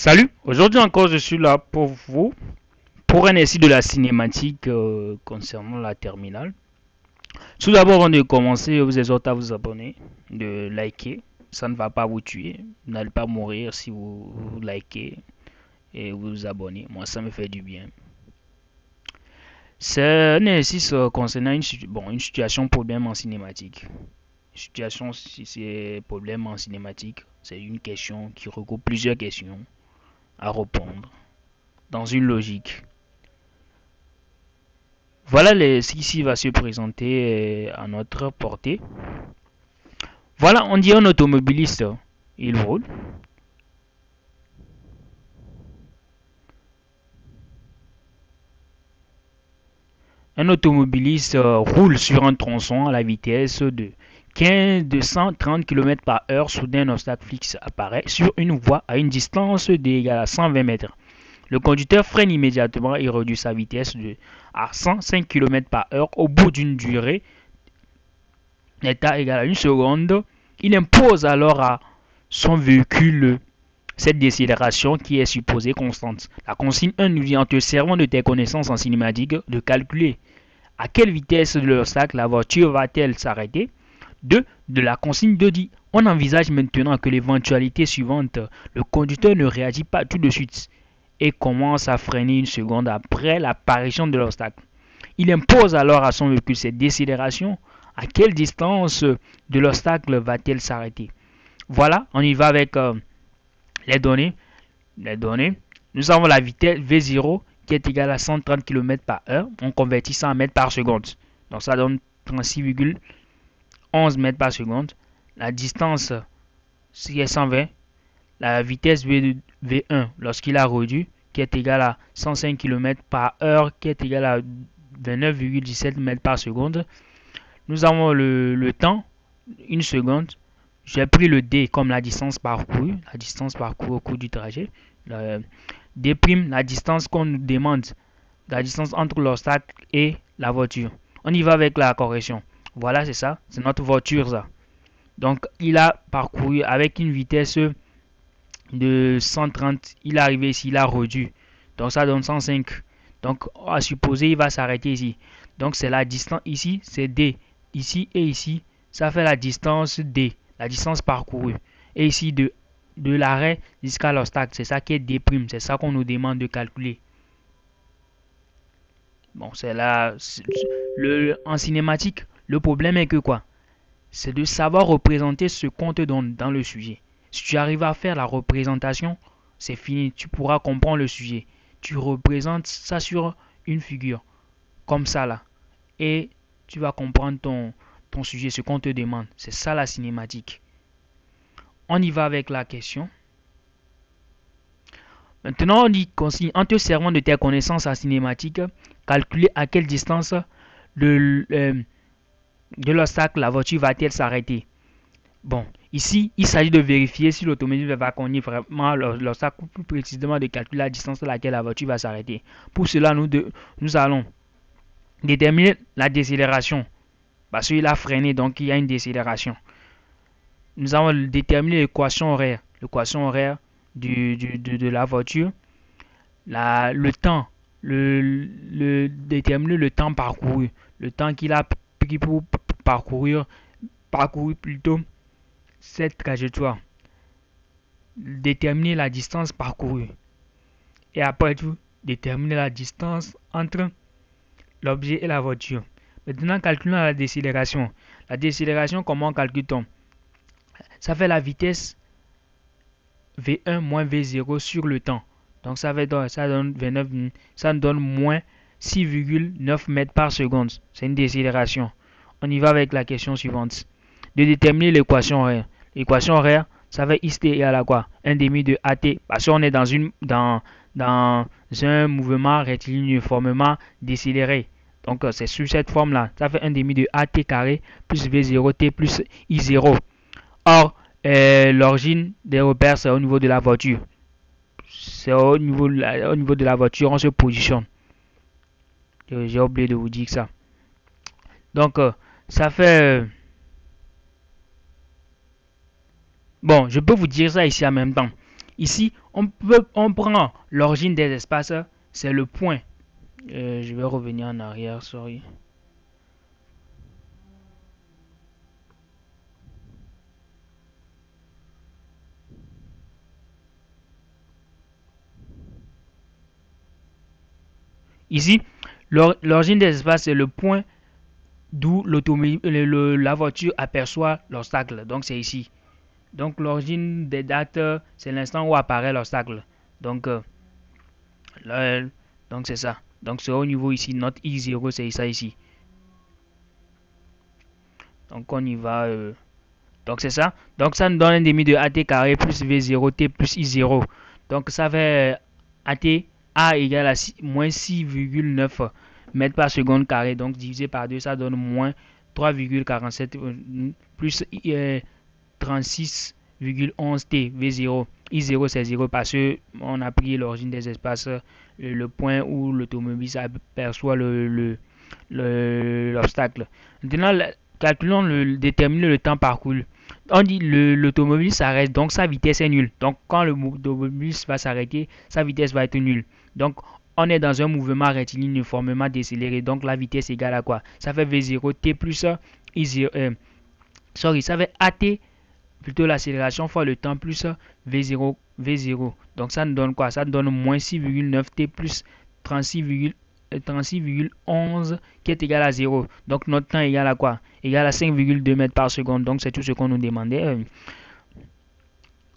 Salut, aujourd'hui encore je suis là pour vous pour un essai de la cinématique concernant la terminale. Tout d'abord, avant de commencer, je vous exhorte à vous abonner, de liker, ça ne va pas vous tuer, vous n'allez pas mourir si vous likez et vous abonnez, moi ça me fait du bien. C'est un exercice concernant une situation problème en cinématique. Situation, si c'est problème en cinématique, c'est une question qui regroupe plusieurs questions à répondre dans une logique. Voilà ce qui ici va se présenter à notre portée. Voilà, on dit un automobiliste, il roule. Un automobiliste roule sur un tronçon à la vitesse de 130 km par heure. Soudain, un obstacle fixe apparaît sur une voie à une distance d'égale à 120 mètres. Le conducteur freine immédiatement et réduit sa vitesse à 105 km par heure. Au bout d'une durée d'état égale à une seconde, il impose alors à son véhicule cette décélération qui est supposée constante. La consigne 1 nous dit en te servant de tes connaissances en cinématique de calculer à quelle vitesse de l'obstacle la voiture va-t-elle s'arrêter. 2. De la consigne 2 dit on envisage maintenant que l'éventualité suivante, le conducteur ne réagit pas tout de suite et commence à freiner une seconde après l'apparition de l'obstacle. Il impose alors à son véhicule cette décélération. À quelle distance de l'obstacle va-t-elle s'arrêter? Voilà, on y va avec les données. Nous avons la vitesse V0 qui est égale à 130 km par heure. On convertit ça en mètres par seconde. Donc ça donne 36,11 mètres par seconde. La distance, c'est 120. La vitesse V1 lorsqu'il a réduit, qui est égale à 105 km par heure, qui est égale à 29,17 mètres par seconde. Nous avons le temps, une seconde. J'ai pris le D comme la distance parcourue au cours du trajet. D', la distance qu'on nous demande, la distance entre l'obstacle et la voiture. On y va avec la correction. Voilà, c'est ça, c'est notre voiture ça. Donc, il a parcouru avec une vitesse de 130, il est arrivé ici, il a réduit. Donc, ça donne 105. Donc, à supposer, il va s'arrêter ici. Donc, c'est la distance ici, c'est D. Ici et ici, ça fait la distance D, la distance parcourue. Et ici, de l'arrêt jusqu'à l'obstacle, c'est ça qui est D', c'est ça qu'on nous demande de calculer. Bon, c'est là, en cinématique, le problème est que quoi? C'est de savoir représenter ce qu'on te donne dans le sujet. Si tu arrives à faire la représentation, c'est fini, tu pourras comprendre le sujet. Tu représentes ça sur une figure, comme ça là. Et tu vas comprendre ton sujet, ce qu'on te demande. C'est ça la cinématique. On y va avec la question. Maintenant, on dit consigne en te servant de tes connaissances en cinématique, calculer à quelle distance de l'obstacle la voiture va-t-elle s'arrêter. Bon, ici, il s'agit de vérifier si l'automobile va cogner vraiment l'obstacle, plus précisément de calculer la distance à laquelle la voiture va s'arrêter. Pour cela, nous allons déterminer la décélération. Parce qu'il a freiné, donc il y a une décélération. Nous allons déterminer l'équation horaire. L'équation horaire de la voiture. Le temps. Déterminer le temps parcouru. Le temps qu'il a pris pour parcourir plutôt cette trajectoire. Déterminer la distance parcourue. Et après tout, déterminer la distance entre l'objet et la voiture. Maintenant, calculons la décélération. La décélération, comment calcule-t-on? Ça fait la vitesse V1 moins V0 sur le temps. Donc ça donne 29, ça donne moins 6,9 mètres par seconde. C'est une décélération. On y va avec la question suivante. De déterminer l'équation horaire. L'équation horaire, ça fait IST égale à quoi? 1 demi de AT. Parce qu'on est dans un mouvement rectiligne uniformément décéléré. Donc c'est sur cette forme-là. Ça fait 1 demi de AT carré plus V0T plus I0. Or, l'origine des repères, c'est au niveau de la voiture. C'est au niveau de la voiture, on se positionne. J'ai oublié de vous dire ça. Donc, ça fait... bon, je peux vous dire ça ici en même temps. Ici, on prend l'origine des espaces, c'est le point. Je vais revenir en arrière, sorry. Ici, l'origine des espaces, c'est le point d'où la voiture aperçoit l'obstacle. Donc, c'est ici. Donc, l'origine des dates, c'est l'instant où apparaît l'obstacle. Donc, là, donc c'est ça. Donc, c'est au niveau ici. Notre I0, c'est ça ici. Donc, on y va. Donc, c'est ça. Donc, ça nous donne un demi de AT carré plus V0T plus I0. Donc, ça fait AT A égale à moins 6,9 mètres par seconde carré. Donc, divisé par 2, ça donne moins 3,47 plus 36,11 T V0. I0 c'est 0 parce qu'on a pris l'origine des espaces, le point où l'automobile aperçoit l'obstacle. Maintenant, déterminer le temps parcouru. On dit l'automobile s'arrête, donc sa vitesse est nulle. Donc quand l'automobile va s'arrêter, sa vitesse va être nulle. Donc on est dans un mouvement rectiligne uniformément décéléré. Donc la vitesse égale à quoi? Ça fait V0 T plus I0. Ça fait AT plutôt l'accélération fois le temps plus V0, V0. Donc ça nous donne quoi? Ça nous donne moins 6,9 T plus 36,11 qui est égal à 0. Donc notre temps est égal à quoi? Égal à 5,2 mètres par seconde. Donc c'est tout ce qu'on nous demandait.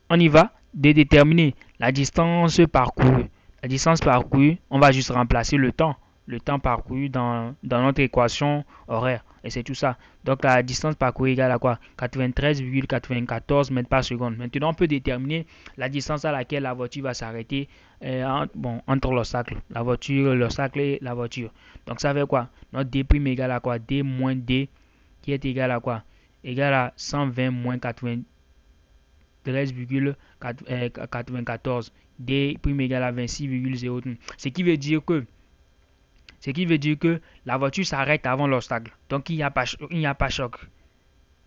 On y va. De déterminer la distance parcourue. La distance parcourue, on va juste remplacer le temps parcouru dans notre équation horaire. Et c'est tout ça. Donc la distance parcourue égale à quoi? 93,94 mètres par seconde. Maintenant, on peut déterminer la distance à laquelle la voiture va s'arrêter entre l'obstacle. L'obstacle et la voiture. Donc ça fait quoi? Notre D' égale à quoi? D moins D qui est égal à quoi? Égal à 120 moins 13,94. D' égale à 26,02. Ce qui veut dire que la voiture s'arrête avant l'obstacle. Donc, il n'y a pas choc.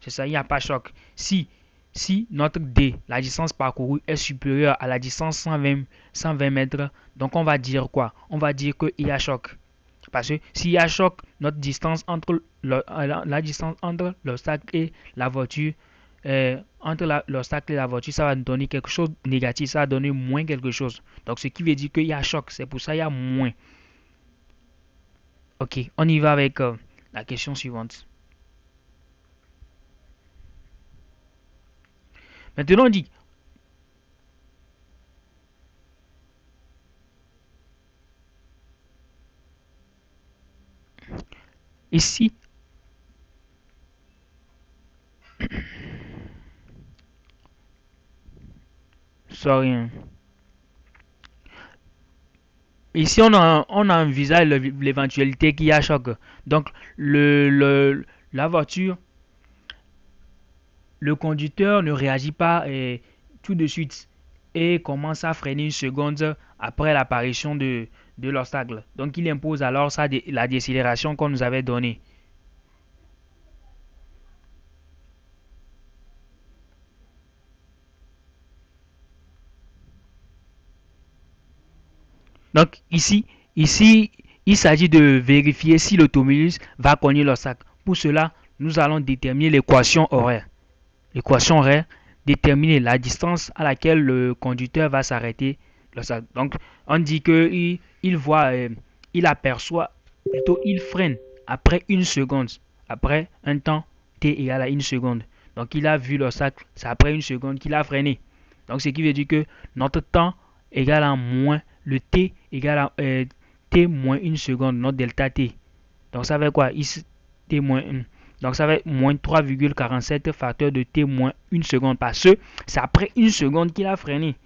C'est ça, il n'y a pas choc. Si notre D, la distance parcourue, est supérieure à la distance 120 mètres, donc on va dire quoi? On va dire qu'il y a choc. Parce que s'il y a choc, notre distance entre la distance entre l'obstacle et la voiture, entre l'obstacle et la voiture, ça va nous donner quelque chose de négatif, ça va donner moins quelque chose. Donc, ce qui veut dire qu'il y a choc, c'est pour ça qu'il y a moins. Ok, on y va avec la question suivante. Maintenant, on dit ici, sorry. Ici, on envisage l'éventualité qu'il y a choc. Donc, la voiture, le conducteur ne réagit pas tout de suite et commence à freiner une seconde après l'apparition de l'obstacle. Donc, il impose alors la décélération qu'on nous avait donnée. Donc, ici, il s'agit de vérifier si l'automobiliste va cogner l'obstacle. Pour cela, nous allons déterminer l'équation horaire. L'équation horaire déterminer la distance à laquelle le conducteur va s'arrêter. Donc, on dit que il voit, il aperçoit, plutôt il freine après une seconde, après un temps t égale à une seconde. Donc, il a vu l'obstacle, c'est après une seconde qu'il a freiné. Donc, ce qui veut dire que notre temps égale à moins le t égale à t moins une seconde, notre delta t. Donc, ça veut quoi? Ici, t moins 1. Donc, ça va être moins 3,47 facteur de t moins 1 seconde. Parce que c'est après une seconde qu'il a freiné.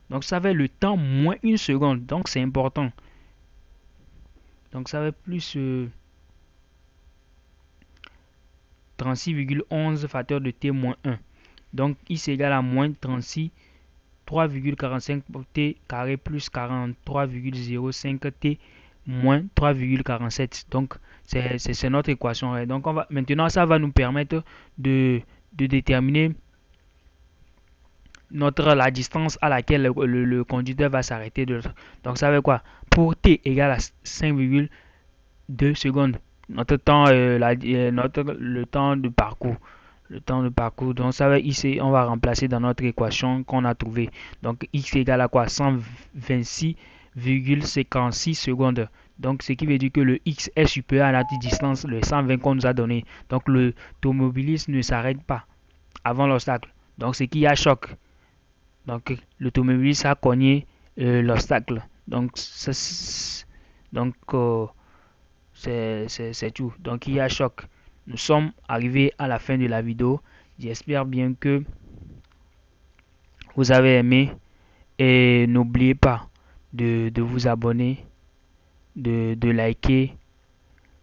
Donc, ça va être le temps moins 1 seconde. Donc, c'est important. Donc, ça va être plus 36,11 facteur de t moins 1. Donc, I c'est égal à moins 36, 3,45 t carré plus 43,05 t moins 3,47. Donc, c'est notre équation. Donc, maintenant, ça va nous permettre de déterminer la distance à laquelle le conducteur va s'arrêter. Donc ça veut quoi? Pour t égale à 5,2 secondes, notre temps, le temps de parcours. Le temps de parcours, donc ça va ici, on va remplacer dans notre équation qu'on a trouvée. Donc x égale à quoi? 126,56 secondes. Donc ce qui veut dire que le x est supérieur à la distance, le 120 qu'on nous a donné. Donc l'automobiliste ne s'arrête pas avant l'obstacle. Donc c'est qu'il y a choc. Donc l'automobiliste a cogné l'obstacle. Donc c'est tout. Donc il y a choc. Nous sommes arrivés à la fin de la vidéo. J'espère bien que vous avez aimé. Et n'oubliez pas de vous abonner, de liker,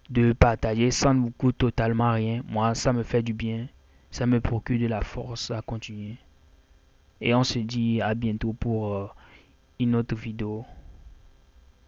de partager. Ça ne vous coûte totalement rien. Moi, ça me fait du bien. Ça me procure de la force à continuer. Et on se dit à bientôt pour une autre vidéo.